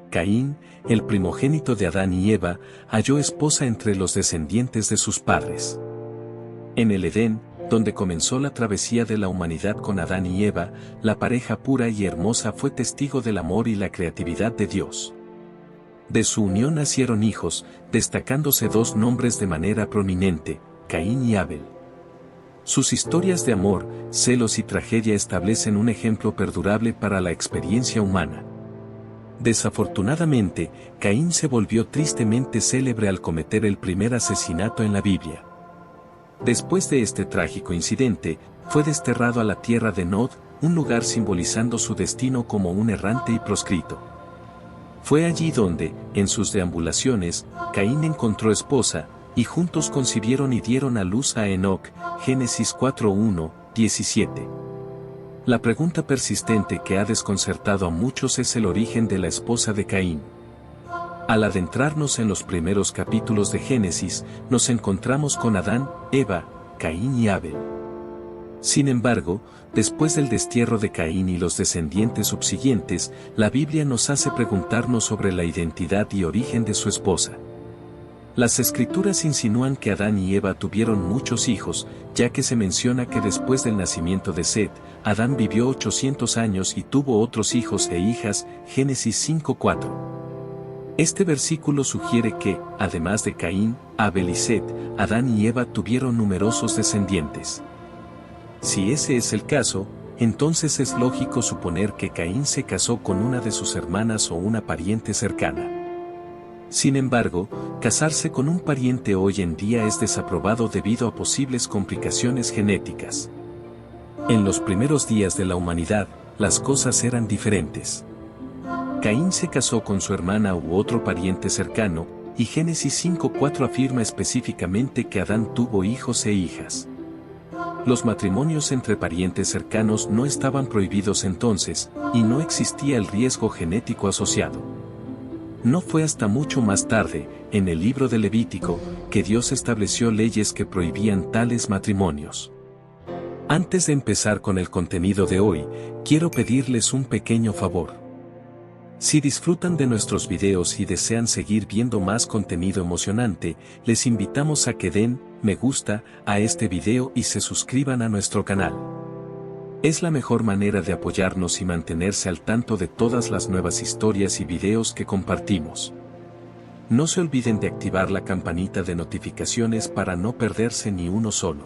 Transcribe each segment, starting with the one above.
Caín, el primogénito de Adán y Eva, halló esposa entre los descendientes de sus padres. En el Edén, donde comenzó la travesía de la humanidad con Adán y Eva, la pareja pura y hermosa fue testigo del amor y la creatividad de Dios. De su unión nacieron hijos, destacándose dos nombres de manera prominente, Caín y Abel. Sus historias de amor, celos y tragedia establecen un ejemplo perdurable para la experiencia humana. Desafortunadamente, Caín se volvió tristemente célebre al cometer el primer asesinato en la Biblia. Después de este trágico incidente, fue desterrado a la tierra de Nod, un lugar simbolizando su destino como un errante y proscrito. Fue allí donde, en sus deambulaciones, Caín encontró esposa, y juntos concibieron y dieron a luz a Enoc, Génesis 4:1-17. La pregunta persistente que ha desconcertado a muchos es el origen de la esposa de Caín. Al adentrarnos en los primeros capítulos de Génesis, nos encontramos con Adán, Eva, Caín y Abel. Sin embargo, después del destierro de Caín y los descendientes subsiguientes, la Biblia nos hace preguntarnos sobre la identidad y origen de su esposa. Las escrituras insinúan que Adán y Eva tuvieron muchos hijos, ya que se menciona que después del nacimiento de Set, Adán vivió 800 años y tuvo otros hijos e hijas, Génesis 5:4. Este versículo sugiere que, además de Caín, Abel y Set, Adán y Eva tuvieron numerosos descendientes. Si ese es el caso, entonces es lógico suponer que Caín se casó con una de sus hermanas o una pariente cercana. Sin embargo, casarse con un pariente hoy en día es desaprobado debido a posibles complicaciones genéticas. En los primeros días de la humanidad, las cosas eran diferentes. Caín se casó con su hermana u otro pariente cercano, y Génesis 5:4 afirma específicamente que Adán tuvo hijos e hijas. Los matrimonios entre parientes cercanos no estaban prohibidos entonces, y no existía el riesgo genético asociado. No fue hasta mucho más tarde, en el libro de Levítico, que Dios estableció leyes que prohibían tales matrimonios. Antes de empezar con el contenido de hoy, quiero pedirles un pequeño favor. Si disfrutan de nuestros videos y desean seguir viendo más contenido emocionante, les invitamos a que den me gusta a este video y se suscriban a nuestro canal. Es la mejor manera de apoyarnos y mantenerse al tanto de todas las nuevas historias y videos que compartimos. No se olviden de activar la campanita de notificaciones para no perderse ni uno solo.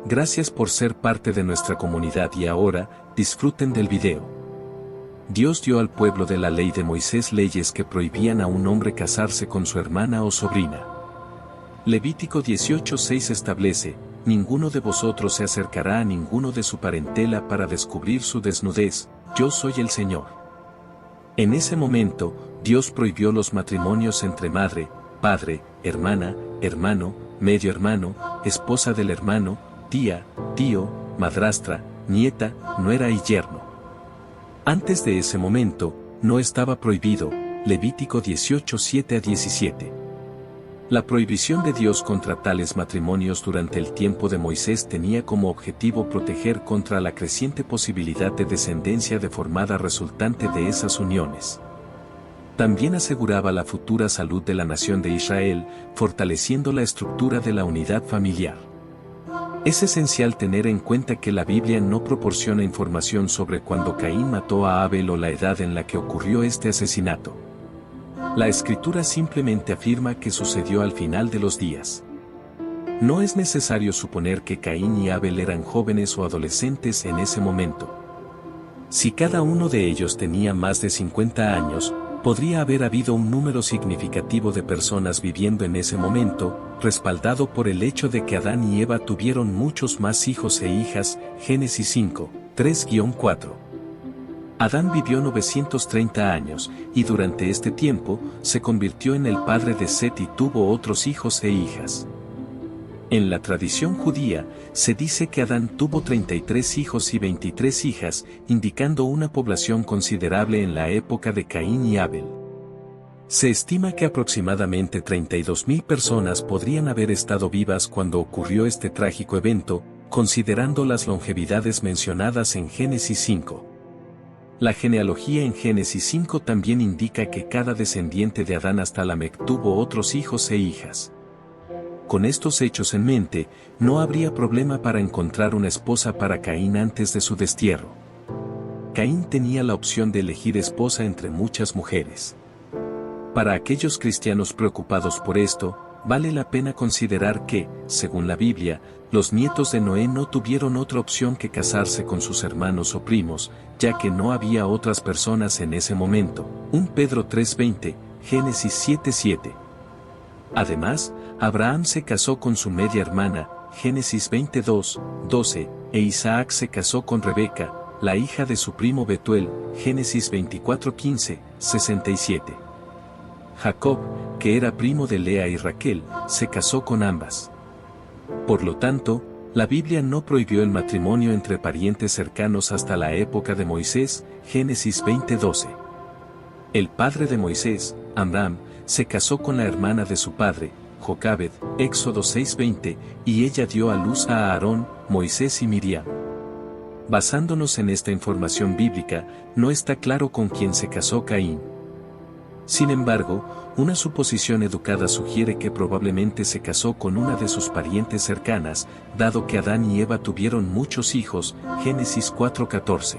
Gracias por ser parte de nuestra comunidad y ahora, disfruten del video. Dios dio al pueblo de la ley de Moisés leyes que prohibían a un hombre casarse con su hermana o sobrina. Levítico 18:6 establece: ninguno de vosotros se acercará a ninguno de su parentela para descubrir su desnudez, yo soy el Señor. En ese momento, Dios prohibió los matrimonios entre madre, padre, hermana, hermano, medio hermano, esposa del hermano, tía, tío, madrastra, nieta, nuera y yerno. Antes de ese momento, no estaba prohibido, Levítico 18:7-17. La prohibición de Dios contra tales matrimonios durante el tiempo de Moisés tenía como objetivo proteger contra la creciente posibilidad de descendencia deformada resultante de esas uniones. También aseguraba la futura salud de la nación de Israel, fortaleciendo la estructura de la unidad familiar. Es esencial tener en cuenta que la Biblia no proporciona información sobre cuándo Caín mató a Abel o la edad en la que ocurrió este asesinato. La Escritura simplemente afirma que sucedió al final de los días. No es necesario suponer que Caín y Abel eran jóvenes o adolescentes en ese momento. Si cada uno de ellos tenía más de 50 años, podría haber habido un número significativo de personas viviendo en ese momento, respaldado por el hecho de que Adán y Eva tuvieron muchos más hijos e hijas, Génesis 5:3-4. Adán vivió 930 años, y durante este tiempo, se convirtió en el padre de Set y tuvo otros hijos e hijas. En la tradición judía, se dice que Adán tuvo 33 hijos y 23 hijas, indicando una población considerable en la época de Caín y Abel. Se estima que aproximadamente 32.000 personas podrían haber estado vivas cuando ocurrió este trágico evento, considerando las longevidades mencionadas en Génesis 5. La genealogía en Génesis 5 también indica que cada descendiente de Adán hasta Lamec tuvo otros hijos e hijas. Con estos hechos en mente, no habría problema para encontrar una esposa para Caín antes de su destierro. Caín tenía la opción de elegir esposa entre muchas mujeres. Para aquellos cristianos preocupados por esto, vale la pena considerar que, según la Biblia, los nietos de Noé no tuvieron otra opción que casarse con sus hermanos o primos, ya que no había otras personas en ese momento. 1 Pedro 3:20, Génesis 7:7. Además, Abraham se casó con su media hermana, Génesis 22:12, e Isaac se casó con Rebeca, la hija de su primo Betuel, Génesis 24:15, 67. Jacob, que era primo de Lea y Raquel, se casó con ambas. Por lo tanto, la Biblia no prohibió el matrimonio entre parientes cercanos hasta la época de Moisés, Génesis 20:12. El padre de Moisés, Amram, se casó con la hermana de su padre, Jocabed, Éxodo 6:20, y ella dio a luz a Aarón, Moisés y Miriam. Basándonos en esta información bíblica, no está claro con quién se casó Caín. Sin embargo, una suposición educada sugiere que probablemente se casó con una de sus parientes cercanas, dado que Adán y Eva tuvieron muchos hijos, Génesis 4:14.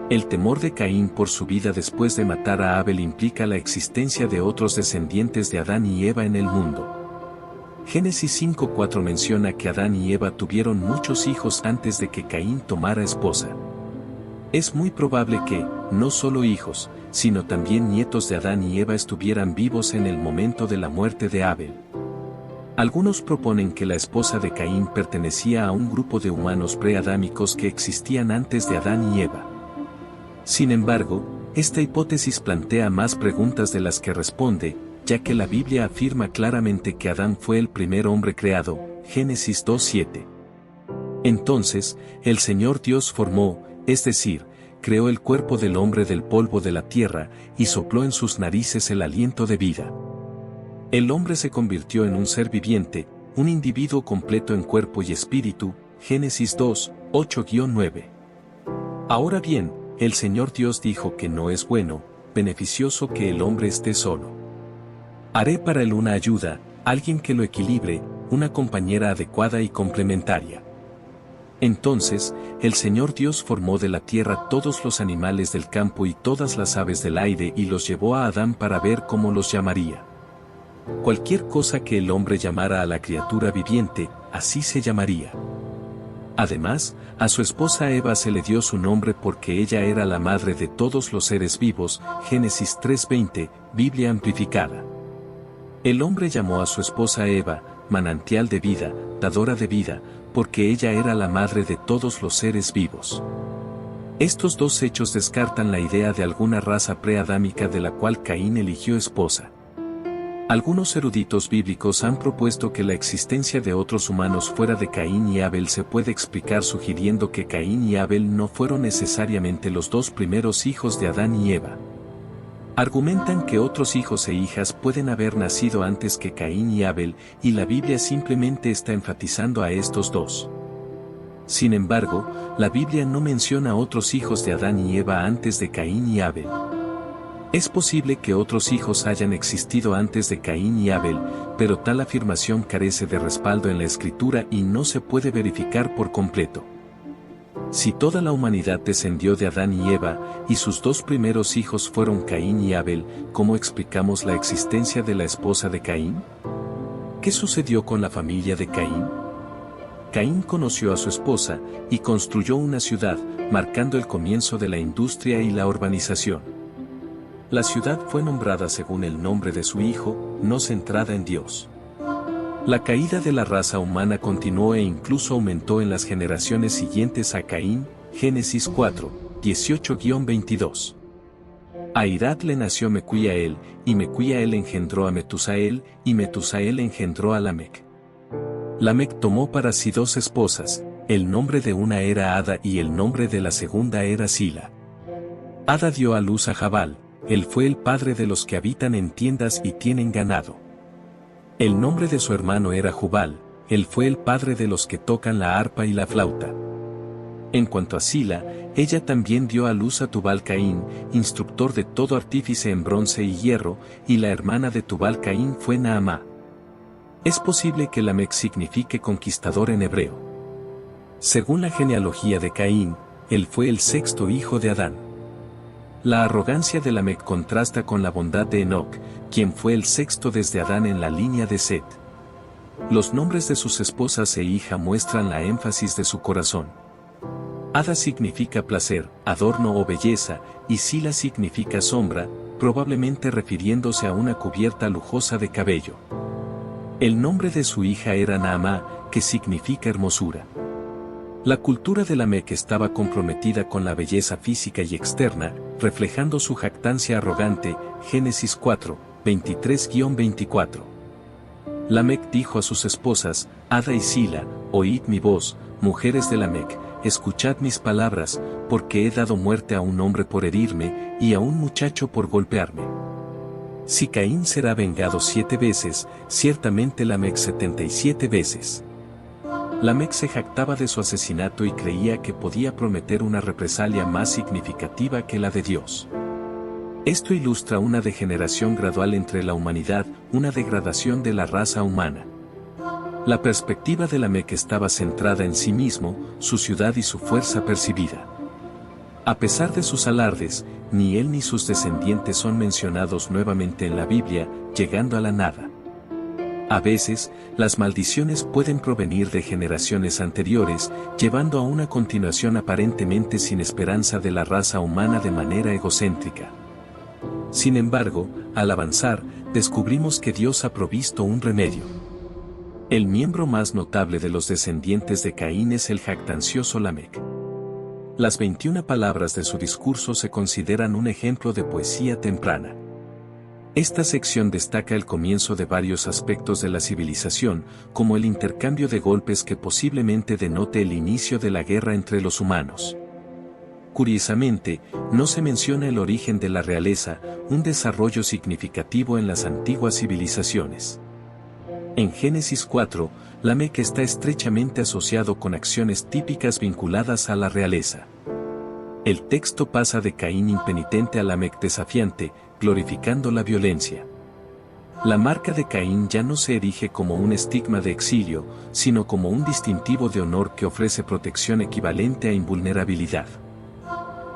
El temor de Caín por su vida después de matar a Abel implica la existencia de otros descendientes de Adán y Eva en el mundo. Génesis 5:4 menciona que Adán y Eva tuvieron muchos hijos antes de que Caín tomara esposa. Es muy probable que, no solo hijos, sino también nietos de Adán y Eva estuvieran vivos en el momento de la muerte de Abel. Algunos proponen que la esposa de Caín pertenecía a un grupo de humanos preadámicos que existían antes de Adán y Eva. Sin embargo, esta hipótesis plantea más preguntas de las que responde, ya que la Biblia afirma claramente que Adán fue el primer hombre creado, Génesis 2:7. Entonces, el Señor Dios formó, es decir, creó el cuerpo del hombre del polvo de la tierra, y sopló en sus narices el aliento de vida. El hombre se convirtió en un ser viviente, un individuo completo en cuerpo y espíritu, Génesis 2:8-9. Ahora bien, el Señor Dios dijo que no es bueno, beneficioso que el hombre esté solo. Haré para él una ayuda, alguien que lo equilibre, una compañera adecuada y complementaria. Entonces, el Señor Dios formó de la tierra todos los animales del campo y todas las aves del aire y los llevó a Adán para ver cómo los llamaría. Cualquier cosa que el hombre llamara a la criatura viviente, así se llamaría. Además, a su esposa Eva se le dio su nombre porque ella era la madre de todos los seres vivos, Génesis 3:20, Biblia amplificada. El hombre llamó a su esposa Eva, manantial de vida, dadora de vida, porque ella era la madre de todos los seres vivos. Estos dos hechos descartan la idea de alguna raza preadámica de la cual Caín eligió esposa. Algunos eruditos bíblicos han propuesto que la existencia de otros humanos fuera de Caín y Abel se puede explicar sugiriendo que Caín y Abel no fueron necesariamente los dos primeros hijos de Adán y Eva. Argumentan que otros hijos e hijas pueden haber nacido antes que Caín y Abel, y la Biblia simplemente está enfatizando a estos dos. Sin embargo, la Biblia no menciona otros hijos de Adán y Eva antes de Caín y Abel. Es posible que otros hijos hayan existido antes de Caín y Abel, pero tal afirmación carece de respaldo en la Escritura y no se puede verificar por completo. Si toda la humanidad descendió de Adán y Eva, y sus dos primeros hijos fueron Caín y Abel, ¿cómo explicamos la existencia de la esposa de Caín? ¿Qué sucedió con la familia de Caín? Caín conoció a su esposa, y construyó una ciudad, marcando el comienzo de la industria y la urbanización. La ciudad fue nombrada según el nombre de su hijo, no centrada en Dios. La caída de la raza humana continuó e incluso aumentó en las generaciones siguientes a Caín, Génesis 4, 18-22. A Irad le nació Mecuiael, y Mecuiael engendró a Metusael, y Metusael engendró a Lamec. Lamec tomó para sí dos esposas, el nombre de una era Ada y el nombre de la segunda era Sila. Ada dio a luz a Jabal, él fue el padre de los que habitan en tiendas y tienen ganado. El nombre de su hermano era Jubal, él fue el padre de los que tocan la arpa y la flauta. En cuanto a Sila, ella también dio a luz a Tubal-Caín, instructor de todo artífice en bronce y hierro, y la hermana de Tubal-Caín fue Naamá. Es posible que Lamec signifique conquistador en hebreo. Según la genealogía de Caín, él fue el sexto hijo de Adán. La arrogancia de Lamec contrasta con la bondad de Enoc, quien fue el sexto desde Adán en la línea de Set. Los nombres de sus esposas e hija muestran la énfasis de su corazón. Ada significa placer, adorno o belleza, y Sila significa sombra, probablemente refiriéndose a una cubierta lujosa de cabello. El nombre de su hija era Naamá, que significa hermosura. La cultura de Lamec estaba comprometida con la belleza física y externa, reflejando su jactancia arrogante, Génesis 4, 23-24. Lamec dijo a sus esposas, Ada y Sila, oíd mi voz, mujeres de Lamec, escuchad mis palabras, porque he dado muerte a un hombre por herirme, y a un muchacho por golpearme. Si Caín será vengado 7 veces, ciertamente Lamec 77 veces. Lamec se jactaba de su asesinato y creía que podía prometer una represalia más significativa que la de Dios. Esto ilustra una degeneración gradual entre la humanidad, una degradación de la raza humana. La perspectiva de Lamec estaba centrada en sí mismo, su ciudad y su fuerza percibida. A pesar de sus alardes, ni él ni sus descendientes son mencionados nuevamente en la Biblia, llegando a la nada. A veces, las maldiciones pueden provenir de generaciones anteriores, llevando a una continuación aparentemente sin esperanza de la raza humana de manera egocéntrica. Sin embargo, al avanzar, descubrimos que Dios ha provisto un remedio. El miembro más notable de los descendientes de Caín es el jactancioso Lamec. Las 21 palabras de su discurso se consideran un ejemplo de poesía temprana. Esta sección destaca el comienzo de varios aspectos de la civilización, como el intercambio de golpes que posiblemente denote el inicio de la guerra entre los humanos. Curiosamente, no se menciona el origen de la realeza, un desarrollo significativo en las antiguas civilizaciones. En Génesis 4, Lamec está estrechamente asociado con acciones típicas vinculadas a la realeza. El texto pasa de Caín impenitente a Lamec desafiante, glorificando la violencia. La marca de Caín ya no se erige como un estigma de exilio, sino como un distintivo de honor que ofrece protección equivalente a invulnerabilidad.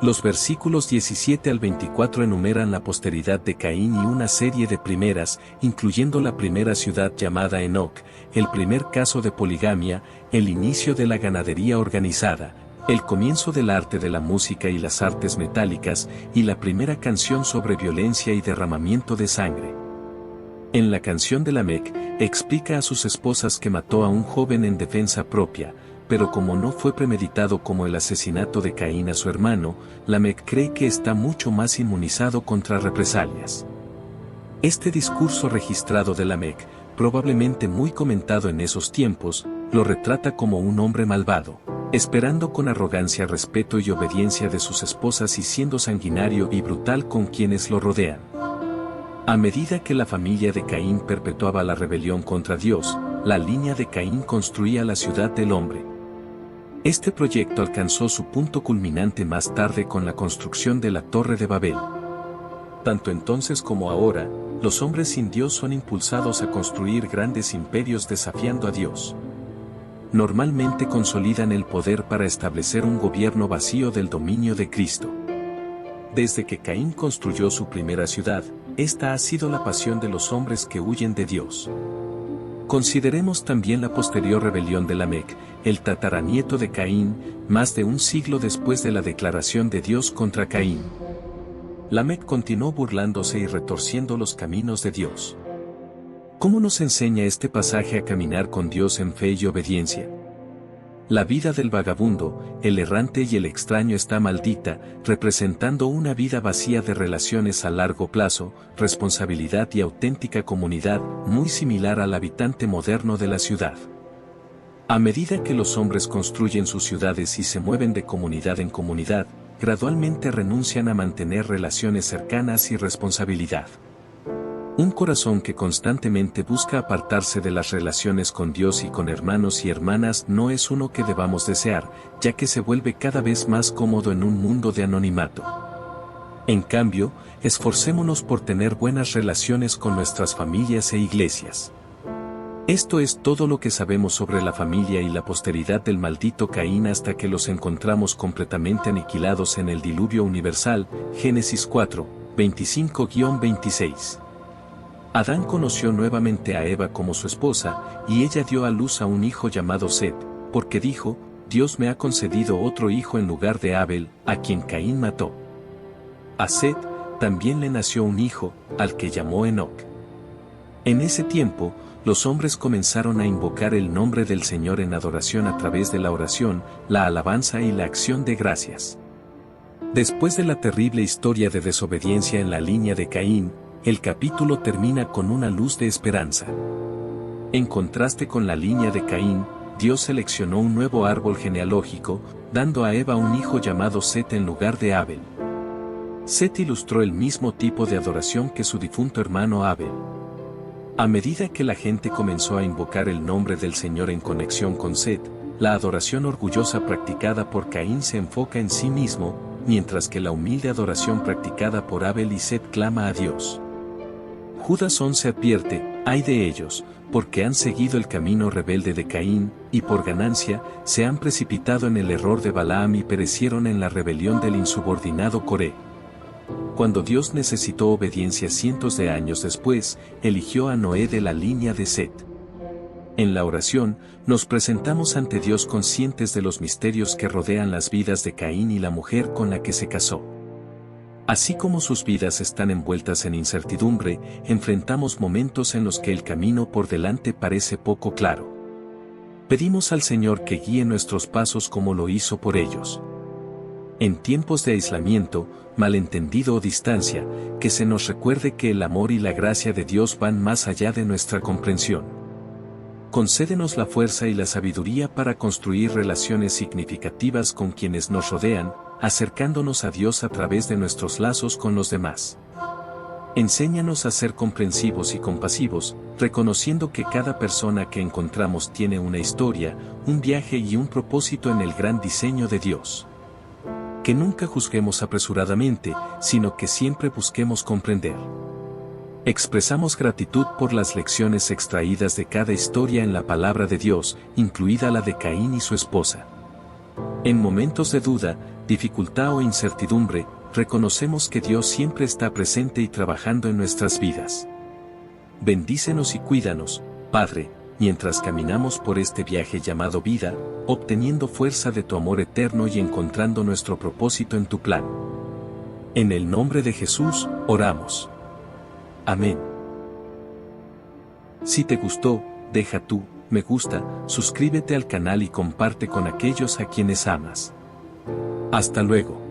Los versículos 17 al 24 enumeran la posteridad de Caín y una serie de primeras, incluyendo la primera ciudad llamada Enoc, el primer caso de poligamia, el inicio de la ganadería organizada, el comienzo del arte de la música y las artes metálicas, y la primera canción sobre violencia y derramamiento de sangre. En la canción de Lamec, explica a sus esposas que mató a un joven en defensa propia, pero como no fue premeditado como el asesinato de Caín a su hermano, Lamec cree que está mucho más inmunizado contra represalias. Este discurso registrado de Lamec, probablemente muy comentado en esos tiempos, lo retrata como un hombre malvado, esperando con arrogancia respeto y obediencia de sus esposas y siendo sanguinario y brutal con quienes lo rodean. A medida que la familia de Caín perpetuaba la rebelión contra Dios, la línea de Caín construía la ciudad del hombre. Este proyecto alcanzó su punto culminante más tarde con la construcción de la Torre de Babel. Tanto entonces como ahora, los hombres sin Dios son impulsados a construir grandes imperios desafiando a Dios. Normalmente consolidan el poder para establecer un gobierno vacío del dominio de Cristo. Desde que Caín construyó su primera ciudad, esta ha sido la pasión de los hombres que huyen de Dios. Consideremos también la posterior rebelión de Lamec, el tataranieto de Caín, más de un siglo después de la declaración de Dios contra Caín. Lamec continuó burlándose y retorciendo los caminos de Dios. ¿Cómo nos enseña este pasaje a caminar con Dios en fe y obediencia? La vida del vagabundo, el errante y el extraño está maldita, representando una vida vacía de relaciones a largo plazo, responsabilidad y auténtica comunidad, muy similar al habitante moderno de la ciudad. A medida que los hombres construyen sus ciudades y se mueven de comunidad en comunidad, gradualmente renuncian a mantener relaciones cercanas y responsabilidad. Un corazón que constantemente busca apartarse de las relaciones con Dios y con hermanos y hermanas no es uno que debamos desear, ya que se vuelve cada vez más cómodo en un mundo de anonimato. En cambio, esforcémonos por tener buenas relaciones con nuestras familias e iglesias. Esto es todo lo que sabemos sobre la familia y la posteridad del maldito Caín hasta que los encontramos completamente aniquilados en el diluvio universal, Génesis 4, 25-26. Adán conoció nuevamente a Eva como su esposa, y ella dio a luz a un hijo llamado Set, porque dijo, Dios me ha concedido otro hijo en lugar de Abel, a quien Caín mató. A Set también le nació un hijo, al que llamó Enoc. En ese tiempo, los hombres comenzaron a invocar el nombre del Señor en adoración a través de la oración, la alabanza y la acción de gracias. Después de la terrible historia de desobediencia en la línea de Caín, el capítulo termina con una luz de esperanza. En contraste con la línea de Caín, Dios seleccionó un nuevo árbol genealógico, dando a Eva un hijo llamado Set en lugar de Abel. Set ilustró el mismo tipo de adoración que su difunto hermano Abel. A medida que la gente comenzó a invocar el nombre del Señor en conexión con Set, la adoración orgullosa practicada por Caín se enfoca en sí mismo, mientras que la humilde adoración practicada por Abel y Set clama a Dios. Judas 11 advierte, ay de ellos, porque han seguido el camino rebelde de Caín, y por ganancia, se han precipitado en el error de Balaam y perecieron en la rebelión del insubordinado Coré. Cuando Dios necesitó obediencia cientos de años después, eligió a Noé de la línea de Set. En la oración, nos presentamos ante Dios conscientes de los misterios que rodean las vidas de Caín y la mujer con la que se casó. Así como sus vidas están envueltas en incertidumbre, enfrentamos momentos en los que el camino por delante parece poco claro. Pedimos al Señor que guíe nuestros pasos como lo hizo por ellos. En tiempos de aislamiento, malentendido o distancia, que se nos recuerde que el amor y la gracia de Dios van más allá de nuestra comprensión. Concédenos la fuerza y la sabiduría para construir relaciones significativas con quienes nos rodean, acercándonos a Dios a través de nuestros lazos con los demás. Enséñanos a ser comprensivos y compasivos, reconociendo que cada persona que encontramos tiene una historia, un viaje y un propósito en el gran diseño de Dios. Que nunca juzguemos apresuradamente, sino que siempre busquemos comprender. Expresamos gratitud por las lecciones extraídas de cada historia en la palabra de Dios, incluida la de Caín y su esposa. En momentos de duda, dificultad o incertidumbre, reconocemos que Dios siempre está presente y trabajando en nuestras vidas. Bendícenos y cuídanos, Padre, mientras caminamos por este viaje llamado vida, obteniendo fuerza de tu amor eterno y encontrando nuestro propósito en tu plan. En el nombre de Jesús, oramos. Amén. Si te gustó, deja tu me gusta, suscríbete al canal y comparte con aquellos a quienes amas. Hasta luego.